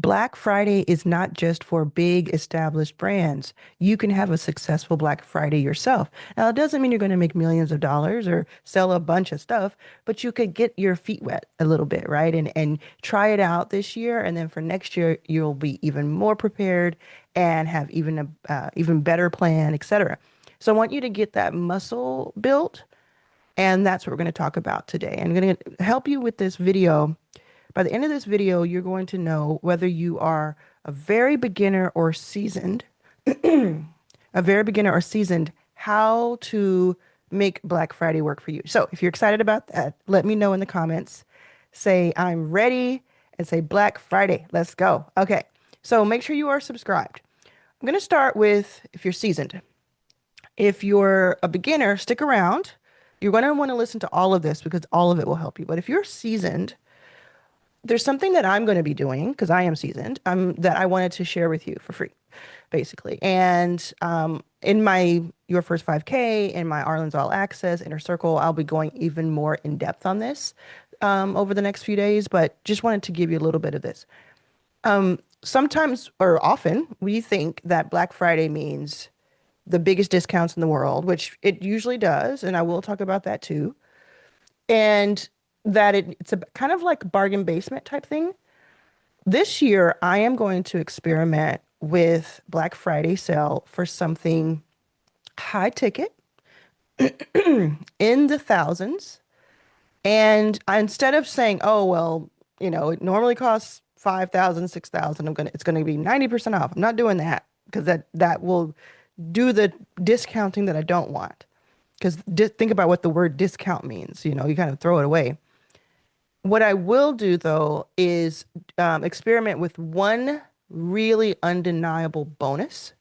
Black Friday is not just for big established brands. You can have a successful Black Friday yourself. Now, it doesn't mean you're going to make millions of dollars or sell a bunch of stuff, but you could get your feet wet a little bit, right? And try it out this year, and then for next year, you'll be even more prepared and have even a even better plan, etc. So I want you to get that muscle built, and that's what we're going to talk about today. I'm going to help you with this video. By the end of this video, you're going to know whether you are a very beginner or seasoned, a very beginner or seasoned, how to make Black Friday work for you. So if you're excited about that, let me know in the comments. Say, I'm ready, and say Black Friday. Let's go. Okay. So make sure you are subscribed. I'm going to start with if you're seasoned. If you're a beginner, stick around. You're going to want to listen to all of this because all of it will help you. But if you're seasoned, there's something that I'm going to be doing because I am seasoned, that I wanted to share with you for free, basically. And in my Your First 5K, in my Arlan's All Access Inner Circle, I'll be going even more in depth on this over the next few days, but just wanted to give you a little bit of this. Sometimes or often we think that Black Friday means the biggest discounts in the world, which it usually does, and I will talk about that too. And that it's a kind of like bargain basement type thing. This year, I am going to experiment with Black Friday sale for something high ticket in the thousands. And instead of saying, oh, well, it normally costs 5,000, 6,000, it's going to be 90% off. I'm not doing that because that will do the discounting that I don't want. Because think about what the word discount means. You kind of throw it away. What I will do, though, is experiment with one really undeniable bonus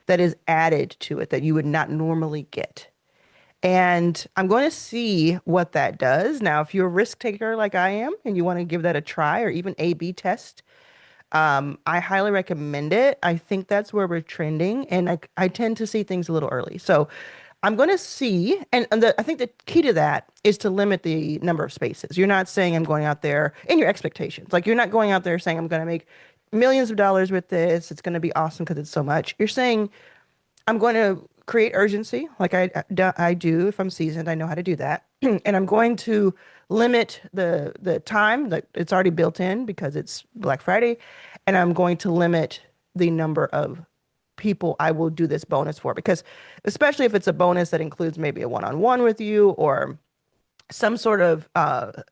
that is added to it that you would not normally get. And I'm going to see what that does. Now, if you're a risk taker like I am and you want to give that a try or even A/B test, I highly recommend it. I think that's where we're trending, and I tend to see things a little early. So I'm going to see, and I think the key to that is to limit the number of spaces. You're not saying I'm going out there in your expectations. Like you're not going out there saying I'm going to make millions of dollars with this. It's going to be awesome because it's so much. You're saying I'm going to create urgency, like I do if I'm seasoned. I know how to do that, and I'm going to limit the time that it's already built in because it's Black Friday, and I'm going to limit the number of people I will do this bonus for because especially if it's a bonus that includes maybe a one-on-one with you or some sort of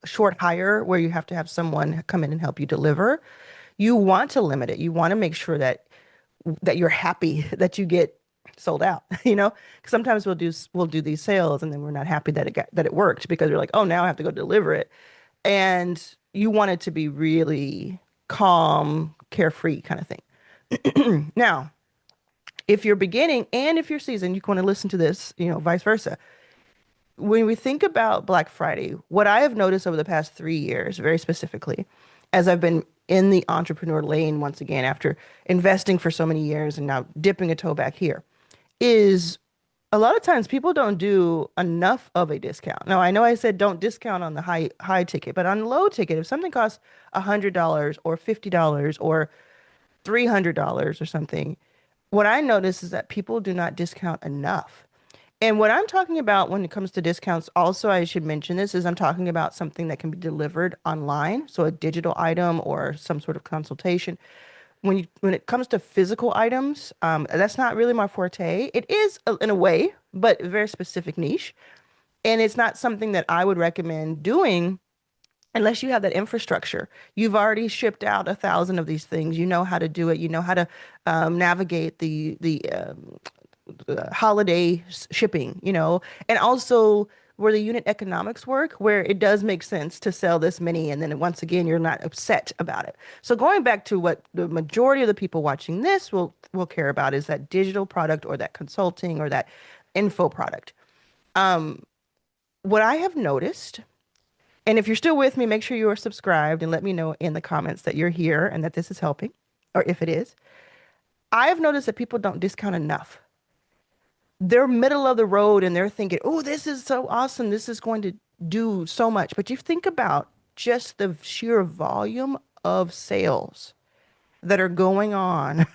short hire where you have to have someone come in and help you deliver, you want to limit it. You want to make sure that you're happy that you get sold out, 'Cause sometimes we'll do these sales and then we're not happy that it worked because we're like, oh, now I have to go deliver it. And you want it to be really calm, carefree kind of thing. Now, if you're beginning and if you're seasoned, you want to listen to this, vice versa. When we think about Black Friday, what I have noticed over the past 3 years, very specifically, as I've been in the entrepreneur lane once again after investing for so many years and now dipping a toe back here, is a lot of times people don't do enough of a discount. Now, I know I said don't discount on the high ticket, but on low ticket, if something costs $100 or $50 or $300 or something, what I notice is that people do not discount enough. And what I'm talking about when it comes to discounts, also, I should mention this, is I'm talking about something that can be delivered online, so a digital item or some sort of consultation. When it comes to physical items, that's not really my forte. It is in a way, but a very specific niche. And it's not something that I would recommend doing unless you have that infrastructure. You've already shipped out 1,000 of these things. You know how to do it. You know how to navigate the holiday shipping, and also where the unit economics work, where it does make sense to sell this many, and then once again, you're not upset about it. So going back to what the majority of the people watching this will care about is that digital product or that consulting or that info product. What I have noticed, and if you're still with me, make sure you are subscribed and let me know in the comments that you're here and that this is helping, or if it is. I have noticed that people don't discount enough. They're middle of the road and they're thinking, oh, this is so awesome. This is going to do so much. But you think about just the sheer volume of sales. that are going on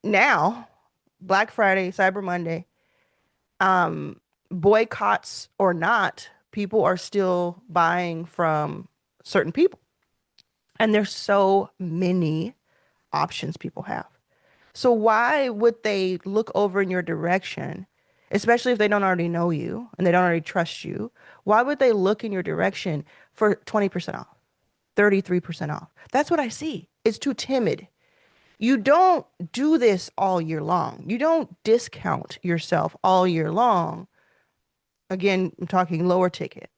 now, Black Friday, Cyber Monday, boycotts or not, people are still buying from certain people. And there's so many options people have. So why would they look over in your direction, especially if they don't already know you and they don't already trust you? Why would they look in your direction for 20% off, 33% off? That's what I see. It's too timid. You don't do this all year long. You don't discount yourself all year long. Again, I'm talking lower ticket.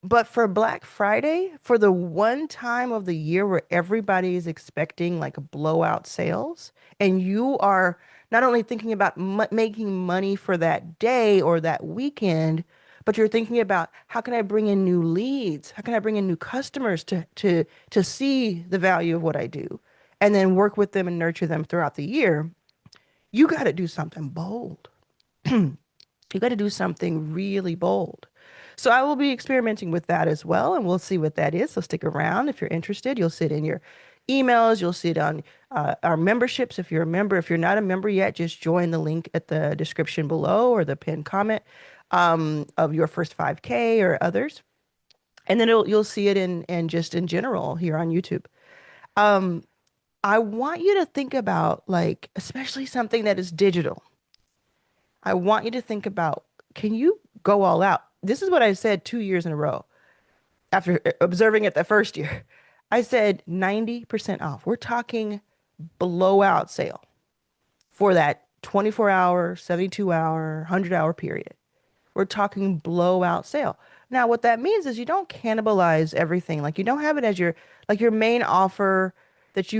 But for Black Friday, for the one time of the year where everybody is expecting like blowout sales, and you are not only thinking about making money for that day or that weekend, but you're thinking about how can I bring in new leads? How can I bring in new customers to see the value of what I do, and then work with them and nurture them throughout the year? You got to do something bold. You got to do something really bold. So I will be experimenting with that as well, and we'll see what that is. So stick around if you're interested. You'll see it in your emails. You'll see it on our memberships if you're a member. If you're not a member yet, just join the link at the description below or the pinned comment of your first 5K or others, and then you'll see it in just in general here on YouTube. Um, I want you to think about like, especially something that is digital. I want you to think about, can you go all out? This is what I said 2 years in a row after observing it the first year. I said 90% off. We're talking blowout sale for that 24-hour, 72-hour, 100-hour period. We're talking blowout sale. Now, what that means is you don't cannibalize everything. Like you don't have it as your main offer that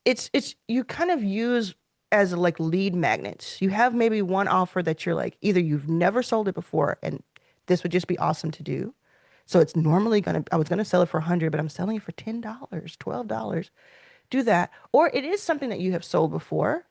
it's you kind of use as like lead magnets. You have maybe one offer that you're like, either you've never sold it before and this would just be awesome to do. So it's normally I was gonna sell it for 100, but I'm selling it for $10, $12. Do that. Or it is something that you have sold before.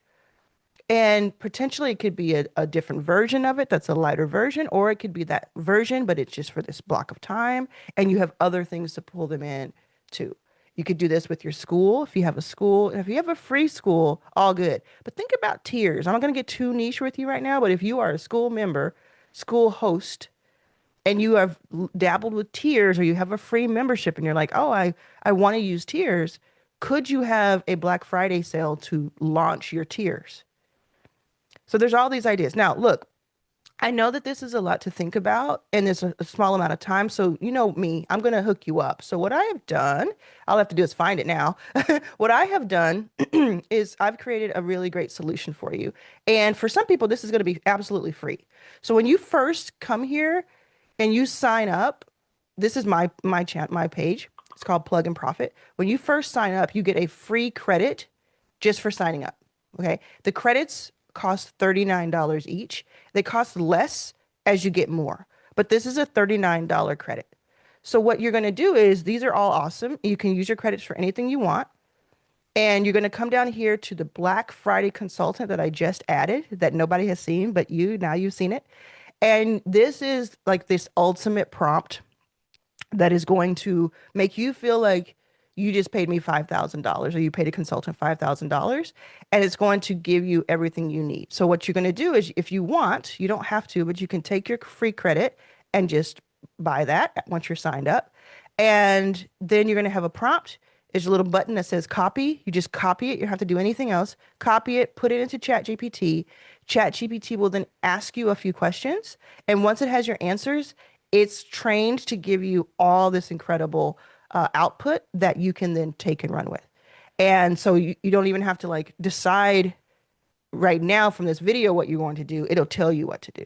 And potentially it could be a different version of it that's a lighter version, or it could be that version, but it's just for this block of time. And you have other things to pull them in too. You could do this with your school. If you have a school, if you have a free school, all good. But think about tiers. I'm not going to get too niche with you right now, but if you are a school member, school host, and you have dabbled with tiers or you have a free membership and you're like, oh, I want to use tiers, could you have a Black Friday sale to launch your tiers? So there's all these ideas. Now, look, I know that this is a lot to think about and there's a small amount of time. So, you know me, I'm going to hook you up. So, what I have done, all I have to do is find it now. What I have done is I've created a really great solution for you. And for some people, this is going to be absolutely free. So, when you first come here and you sign up, this is my page. It's called Plug and Profit. When you first sign up, you get a free credit just for signing up. Okay. The credits cost $39 each. They cost less as you get more, but this is a $39 credit. So what you're going to do is these are all awesome. You can use your credits for anything you want. And you're going to come down here to the Black Friday consultant that I just added that nobody has seen, but now you've seen it. And this is like this ultimate prompt that is going to make you feel like you just paid me $5,000 or you paid a consultant $5,000 and it's going to give you everything you need. So what you're going to do is if you want, you don't have to, but you can take your free credit and just buy that once you're signed up. And then you're going to have a prompt. There's a little button that says copy. You just copy it. You don't have to do anything else. Copy it, put it into ChatGPT. ChatGPT will then ask you a few questions. And once it has your answers, it's trained to give you all this incredible output that you can then take and run with. And so you don't even have to like decide right now from this video what you're going to do. It'll tell you what to do.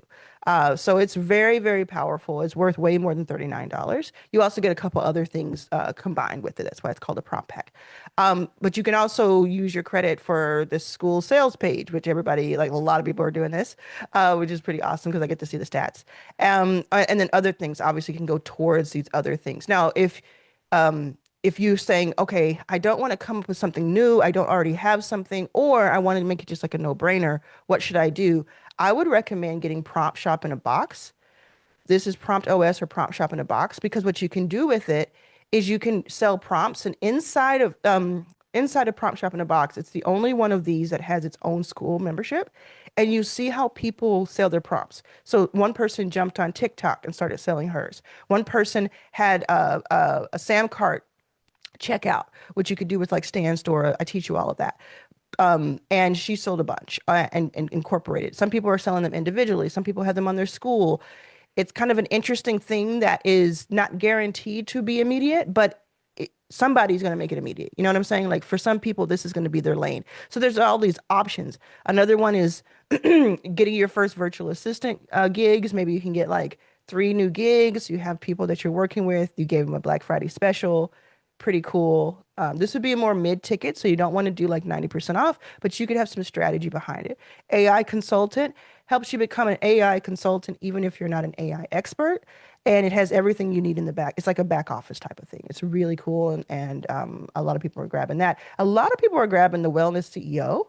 So it's very, very powerful. It's worth way more than $39. You also get a couple other things combined with it. That's why it's called a prompt pack. But you can also use your credit for the school sales page, which everybody, like a lot of people are doing this, which is pretty awesome because I get to see the stats. And then other things obviously can go towards these other things. Now, if you're saying, okay, I don't want to come up with something new, I don't already have something, or I want to make it just like a no-brainer, what should I do? I would recommend getting Prompt Shop in a Box. This is Prompt OS or Prompt Shop in a Box because what you can do with it is you can sell prompts and inside of inside of Prompt Shop in a Box, it's the only one of these that has its own school membership. And you see how people sell their prompts. So one person jumped on TikTok and started selling hers. One person had a Sam cart checkout, which you could do with like Stand Store. I teach you all of that. And she sold a bunch and incorporated. Some people are selling them individually. Some people have them on their school. It's kind of an interesting thing that is not guaranteed to be immediate, but somebody's going to make it immediate. You know what I'm saying? Like for some people, this is going to be their lane. So there's all these options. Another one is getting your first virtual assistant gigs. Maybe you can get like 3 new gigs. You have people that you're working with. You gave them a Black Friday special. Pretty cool. This would be a more mid ticket, so you don't want to do like 90% off, but you could have some strategy behind it. AI consultant helps you become an AI consultant, even if you're not an AI expert. And it has everything you need in the back. It's like a back office type of thing. It's really cool. And a lot of people are grabbing that. A lot of people are grabbing the wellness CEO.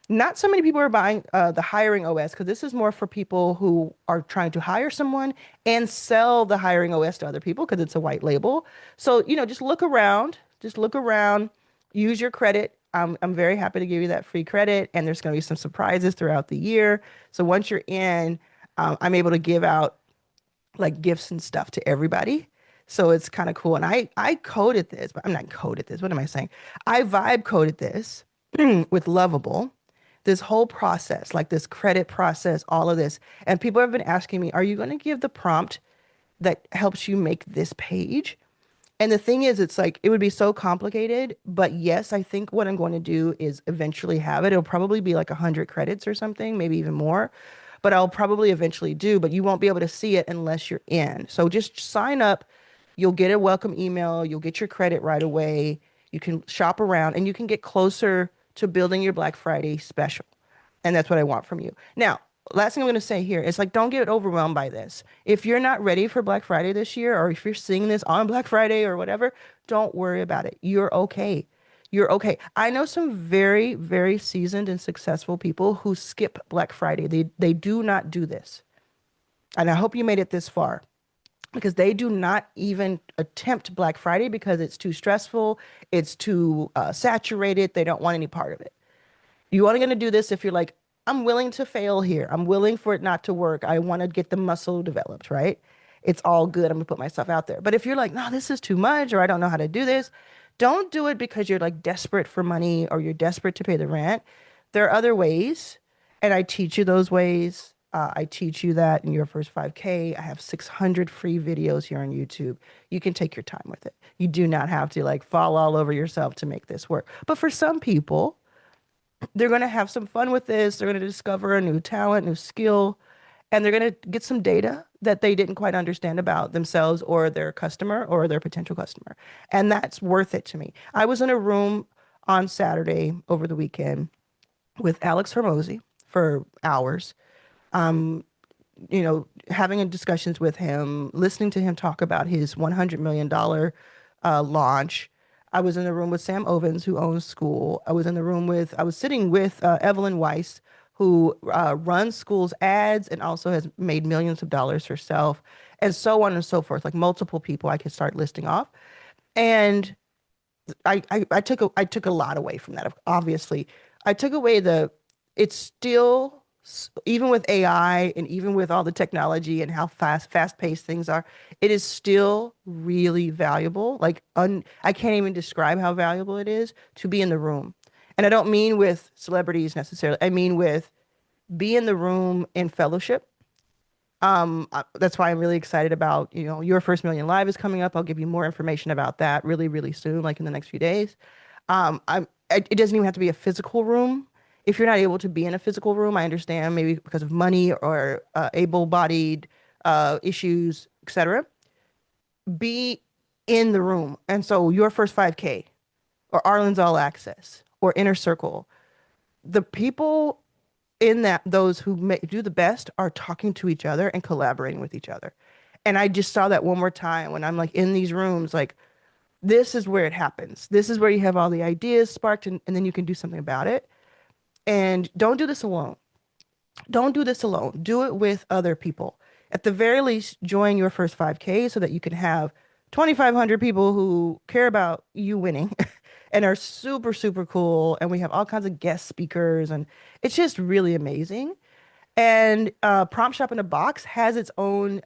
Not so many people are buying the hiring OS because this is more for people who are trying to hire someone and sell the hiring OS to other people because it's a white label. So, just look around, use your credit. I'm very happy to give you that free credit, and there's going to be some surprises throughout the year. So once you're in, I'm able to give out like gifts and stuff to everybody. So it's kind of cool. And I coded this, but I'm not coded this. What am I saying? I vibe coded this with Lovable, this whole process, like this credit process, all of this. And people have been asking me, are you going to give the prompt that helps you make this page? And the thing is, it's like it would be so complicated. But yes, I think what I'm going to do is eventually have it. It'll probably be like 100 credits or something, maybe even more. But I'll probably eventually do, but you won't be able to see it unless you're in. So just sign up. You'll get a welcome email. You'll get your credit right away. You can shop around and you can get closer to building your Black Friday special. And that's what I want from you. Now, last thing I'm going to say here is like, don't get overwhelmed by this. If you're not ready for Black Friday this year, or if you're seeing this on Black Friday or whatever, don't worry about it. You're okay. You're okay. I know some very, very seasoned and successful people who skip Black Friday. They do not do this. And I hope you made it this far because they do not even attempt Black Friday because it's too stressful. It's too saturated. They don't want any part of it. You only going to do this if you're like, I'm willing to fail here. I'm willing for it not to work. I want to get the muscle developed, right? It's all good. I'm going to put myself out there. But if you're like, no, this is too much, or I don't know how to do this, don't do it because you're like desperate for money or you're desperate to pay the rent. There are other ways, and I teach you those ways. I teach you that in your first 5K. I have 600 free videos here on YouTube. You can take your time with it. You do not have to like fall all over yourself to make this work. But for some people, they're going to have some fun with this. They're going to discover a new talent, new skill, and they're going to get some data that they didn't quite understand about themselves or their customer or their potential customer. And that's worth it to me. I was in a room on Saturday over the weekend with Alex Hermosi for hours, having discussions with him, listening to him talk about his $100 million launch. I was in the room with Sam Ovens, who owns School. I was sitting with Evelyn Weiss, who runs School's ads and also has made millions of dollars herself, and so on and so forth. Like multiple people I could start listing off. And I took a lot away from that. Obviously, I took away it's still, even with AI and even with all the technology and how fast paced things are, it is still really valuable. Like I can't even describe how valuable it is to be in the room. And I don't mean with celebrities necessarily. I mean with be in the room in fellowship. That's why I'm really excited about, Your First Million Live is coming up. I'll give you more information about that really, really soon, like in the next few days. It doesn't even have to be a physical room. If you're not able to be in a physical room, I understand maybe because of money or able-bodied issues, etc. Be in the room. And so Your First 5K or Arlan's All Access or Inner Circle, the people in those who do the best are talking to each other and collaborating with each other. And I just saw that one more time when I'm like in these rooms, like this is where it happens. This is where you have all the ideas sparked and then you can do something about it. And don't do this alone. Don't do this alone. Do it with other people. At the very least, join Your First 5K so that you can have 2,500 people who care about you winning and are super, super cool. And we have all kinds of guest speakers, and it's just really amazing. And Prompt Shop in a Box has its own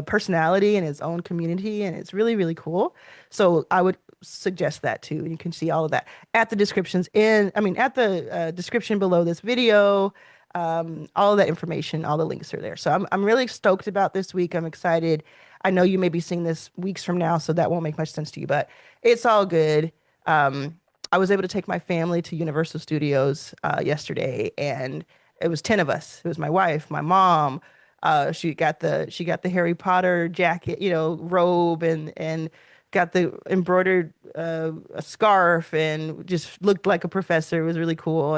personality and its own community, and it's really, really cool. So I would suggest that too. You can see all of that at the descriptions at the description below this video. All of that information, all the links are there. So I'm really stoked about this week. I'm excited. I know you may be seeing this weeks from now, so that won't make much sense to you, but it's all good. I was able to take my family to Universal Studios yesterday, and it was 10 of us. It was my wife, my mom. She got the Harry Potter jacket, robe, and got the embroidered a scarf, and just looked like a professor. It was really cool.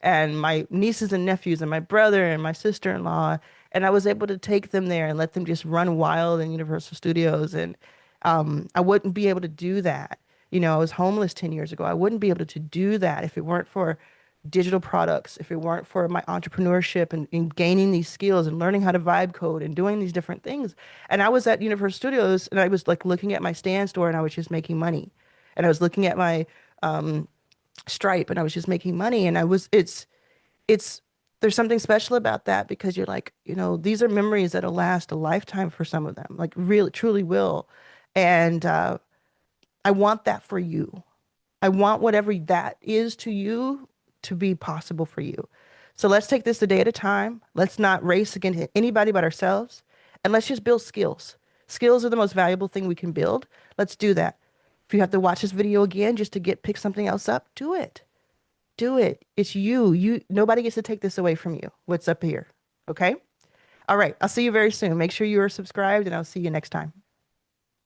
And my nieces and nephews and my brother and my sister-in-law, and I was able to take them there and let them just run wild in Universal Studios. And I wouldn't be able to do that. I was homeless 10 years ago. I wouldn't be able to do that if it weren't for digital products, if it weren't for my entrepreneurship and gaining these skills and learning how to vibe code and doing these different things. And I was at Universal Studios, and I was like looking at my stand store, and I was just making money. And I was looking at my Stripe, and I was just making money. And it's there's something special about that, because you're like, these are memories that'll last a lifetime for some of them, like really, truly will. And I want that for you. I want whatever that is to you to be possible for you. So let's take this a day at a time. Let's not race against anybody but ourselves. And let's just build skills. Skills are the most valuable thing we can build. Let's do that. If you have to watch this video again just to pick something else up, do it. Do it. It's you. Nobody gets to take this away from you. What's up here? Okay? All right. I'll see you very soon. Make sure you are subscribed, and I'll see you next time.